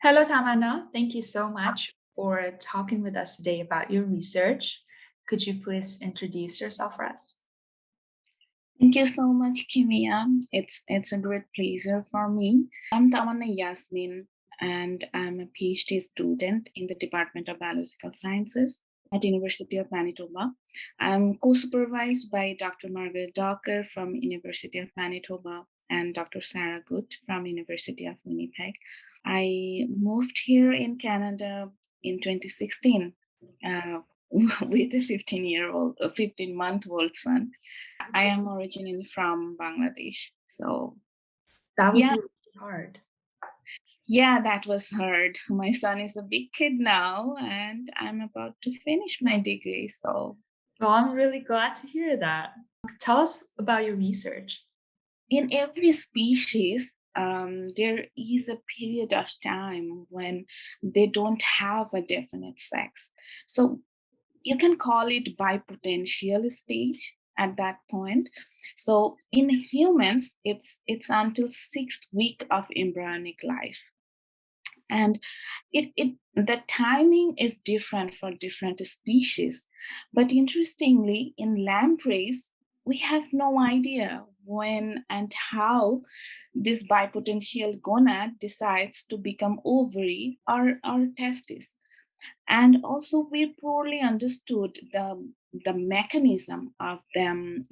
Hello, Tamanna. Thank you so much for talking with us today about your research. Could you please introduce yourself for us? Thank you so much, Kimia. It's a great pleasure for me. I'm Tamanna Yasmin, and I'm a PhD student in the Department of Biological Sciences at University of Manitoba. I'm co-supervised by Dr. Margaret Docker from University of Manitoba and Dr. Sara Good from University of Winnipeg. I moved here in Canada in 2016 uh, with a 15-month-old son. I am originally from Bangladesh. So, That would yeah, be really hard. yeah, that was hard. My son is a big kid now, and I'm about to finish my degree. So, Well, I'm really glad to hear that. Tell us about your research. in every species, there is a period of time when they don't have a definite sex. So, you can call it bipotential stage at that point. So in humans, it's until sixth week of embryonic life. And the timing is different for different species. But interestingly, in lampreys, we have no idea when and how this bipotential gonad decides to become ovary or testis. And also we poorly understood the mechanism of them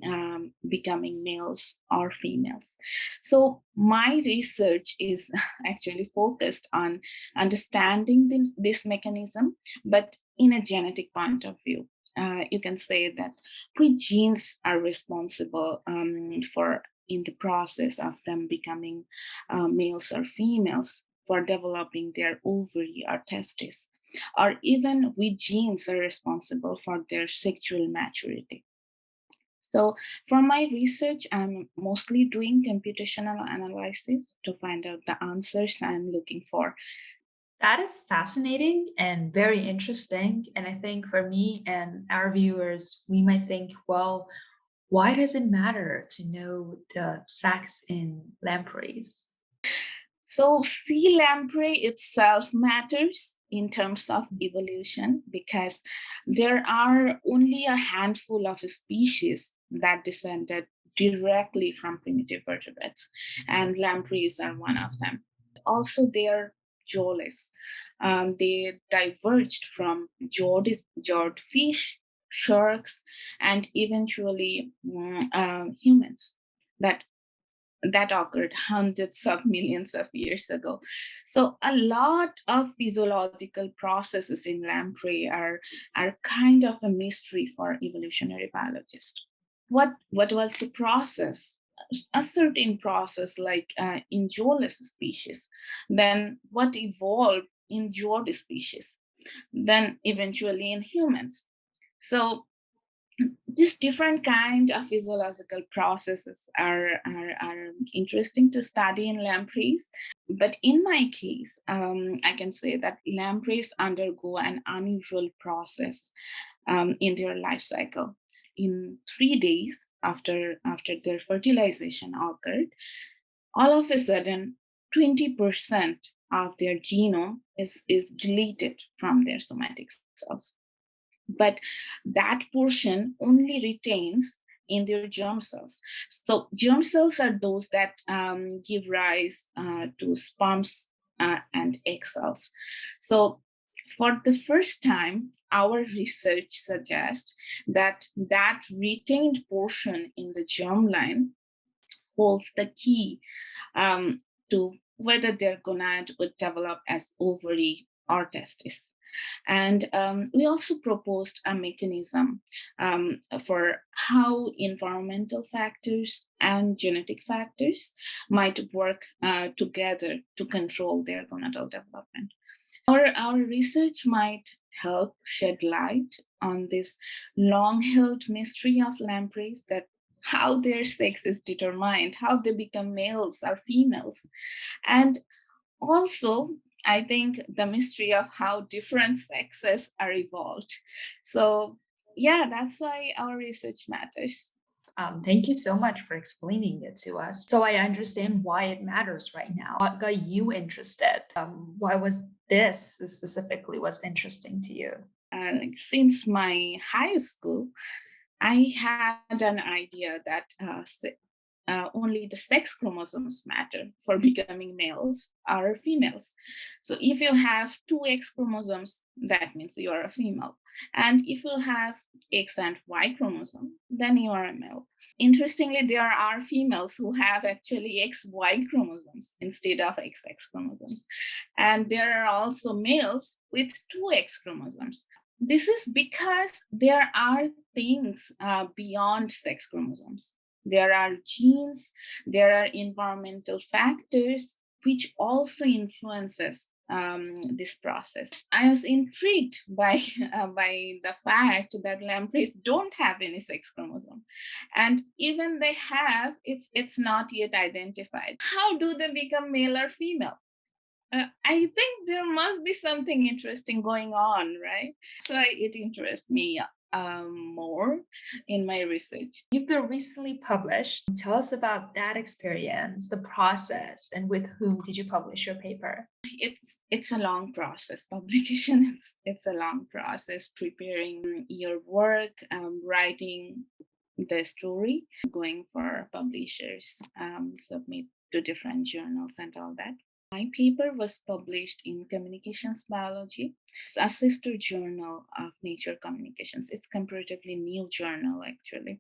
becoming males or females. So my research is actually focused on understanding this mechanism, but in a genetic point of view. You can say that which genes are responsible for in the process of them becoming males or females for developing their ovary or testes, or even which genes are responsible for their sexual maturity. So, for my research, I'm mostly doing computational analysis to find out the answers I'm looking for. That is fascinating and very interesting. And I think for me and our viewers, we might think, well, why does it matter to know the sex in lampreys? So, sea lamprey itself matters in terms of evolution because there are only a handful of species that descended directly from primitive vertebrates, and lampreys are one of them. Also, they are jawless. They diverged from jawed fish, sharks, and eventually humans. That occurred hundreds of millions of years ago. So a lot of physiological processes in lamprey are kind of a mystery for evolutionary biologists. What was the process? A certain process like in jawless species. Then what evolved in jawed species? Then eventually in humans. So these different kind of physiological processes are interesting to study in lampreys. But in my case, I can say that lampreys undergo an unusual process in their life cycle. In 3 days after their fertilization occurred, all of a sudden, 20% of their genome is deleted from their somatic cells, but that portion only retains in their germ cells. So germ cells are those that give rise to sperms and egg cells. So for the first time, our research suggests that retained portion in the germline holds the key to whether their gonad would develop as ovary or testis. And we also proposed a mechanism for how environmental factors and genetic factors might work together to control their gonadal development. Our research might help shed light on this long held mystery of lampreys, that how their sex is determined, how they become males or females. And also, I think the mystery of how different sexes are evolved. So, yeah, that's why our research matters. Thank you so much for explaining it to us. So I understand why it matters right now. What got you interested? Why was this specifically was interesting to you? Since my high school, I had an idea that only the sex chromosomes matter for becoming males or females. So if you have two X chromosomes, that means you are a female. And if you have X and Y chromosome, then you are a male. Interestingly, there are females who have actually XY chromosomes instead of XX chromosomes. And there are also males with two X chromosomes. This is because there are things beyond sex chromosomes. There are genes, there are environmental factors which also influences this process. I was intrigued by by the fact that lampreys don't have any sex chromosome, and even they have, it's not yet identified. How do they become male or female? I think there must be something interesting going on, right? So it interests me more in my research. You've been recently published. Tell us about that experience, the process, and with whom did you publish your paper? It's a long process. Publication it's a long process. Preparing your work, writing the story, going for publishers, submit to different journals and all that. My paper was published in Communications Biology. It's a sister journal of Nature Communications. It's comparatively new journal actually.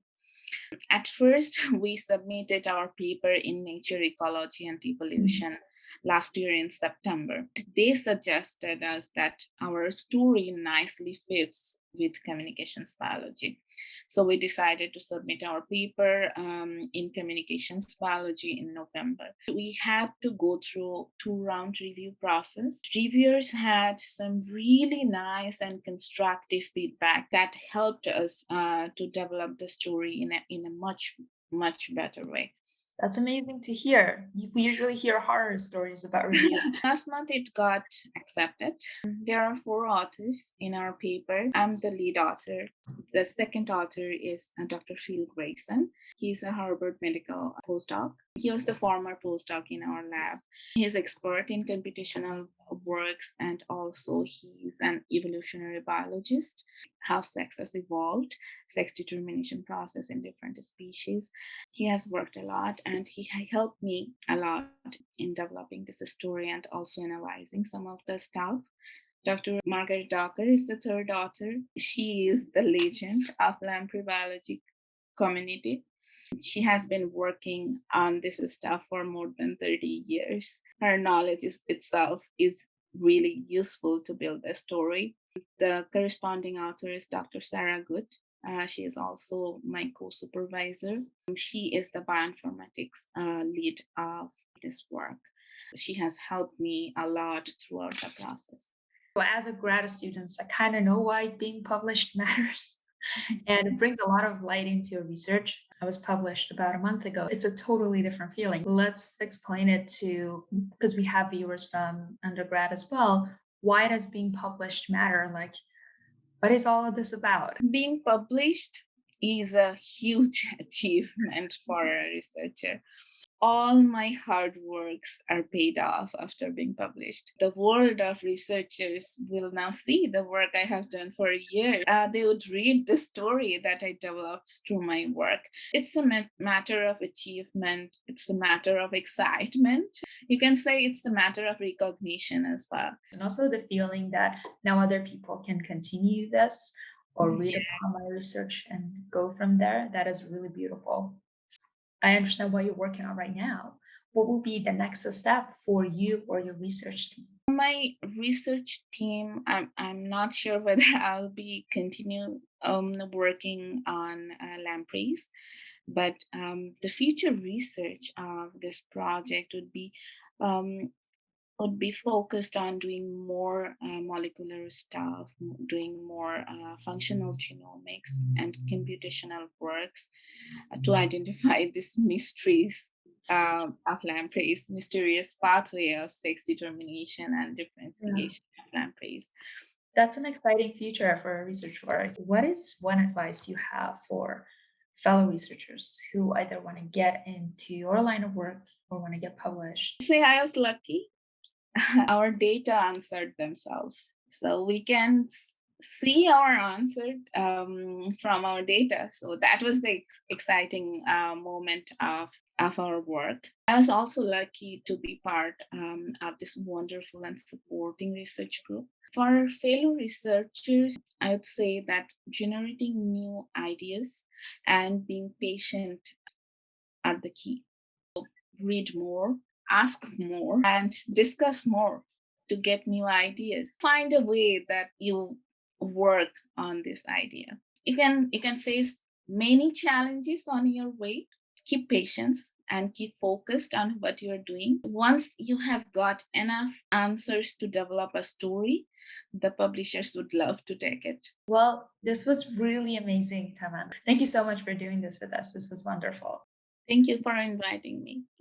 At first, we submitted our paper in Nature Ecology and Mm. Evolution last year in September. They suggested us that our story nicely fits with communications biology. So we decided to submit our paper in communications biology in November. We had to go through 2 round review process. Reviewers had some really nice and constructive feedback that helped us to develop the story in a much better way. That's amazing to hear. We usually hear horror stories about reviews. Last month it got accepted. There are 4 authors in our paper. I'm the lead author. The second author is Dr. Phil Grayson. He's a Harvard medical postdoc. He was the former postdoc in our lab. He's expert in computational works, and also he's an evolutionary biologist, how sex has evolved, sex determination process in different species. He has worked a lot, and he helped me a lot in developing this story and also analyzing some of the stuff. Dr. Margaret Docker is the third author. She is the legend of Lamprey biology community. She has been working on this stuff for more than 30 years. Her knowledge itself is really useful to build a story. The corresponding author is Dr. Sara Good. She is also my co-supervisor. She is the bioinformatics lead of this work. She has helped me a lot throughout the process. So as a grad student, I kind of know why being published matters. And it brings a lot of light into your research. I was published about a month ago. It's a totally different feeling. Let's explain it to, because we have viewers from undergrad as well. Why does being published matter? Like, what is all of this about? Being published is a huge achievement for a researcher. All my hard works are paid off after being published. The world of researchers will now see the work I have done for a year. They would read the story that I developed through my work. It's a matter of achievement, it's a matter of excitement. You can say it's a matter of recognition as well. And also the feeling that now other people can continue this or read upon my research and go from there. That is really beautiful. I understand what you're working on right now. What will be the next step for you or your research team? My research team, I'm not sure whether I'll be continue working on lampreys, but the future research of this project um, would be focused on doing more molecular stuff, doing more functional genomics and computational works to identify these mysteries of lampreys, mysterious pathway of sex determination and Yeah. differentiation of lampreys. That's an exciting future for research work. What is one advice you have for fellow researchers who either want to get into your line of work or want to get published? Say I was lucky. Our data answered themselves. So we can see our answer from our data. So that was the exciting moment of our work. I was also lucky to be part of this wonderful and supporting research group. For fellow researchers, I would say that generating new ideas and being patient are the key. Read more, ask more, and discuss more to get new ideas. Find a way that you work on this idea. You can face many challenges on your way. Keep patience and keep focused on what you're doing. Once you have got enough answers to develop a story, the publishers would love to take it. Well, this was really amazing, Taman. Thank you so much for doing this with us. This was wonderful. Thank you for inviting me.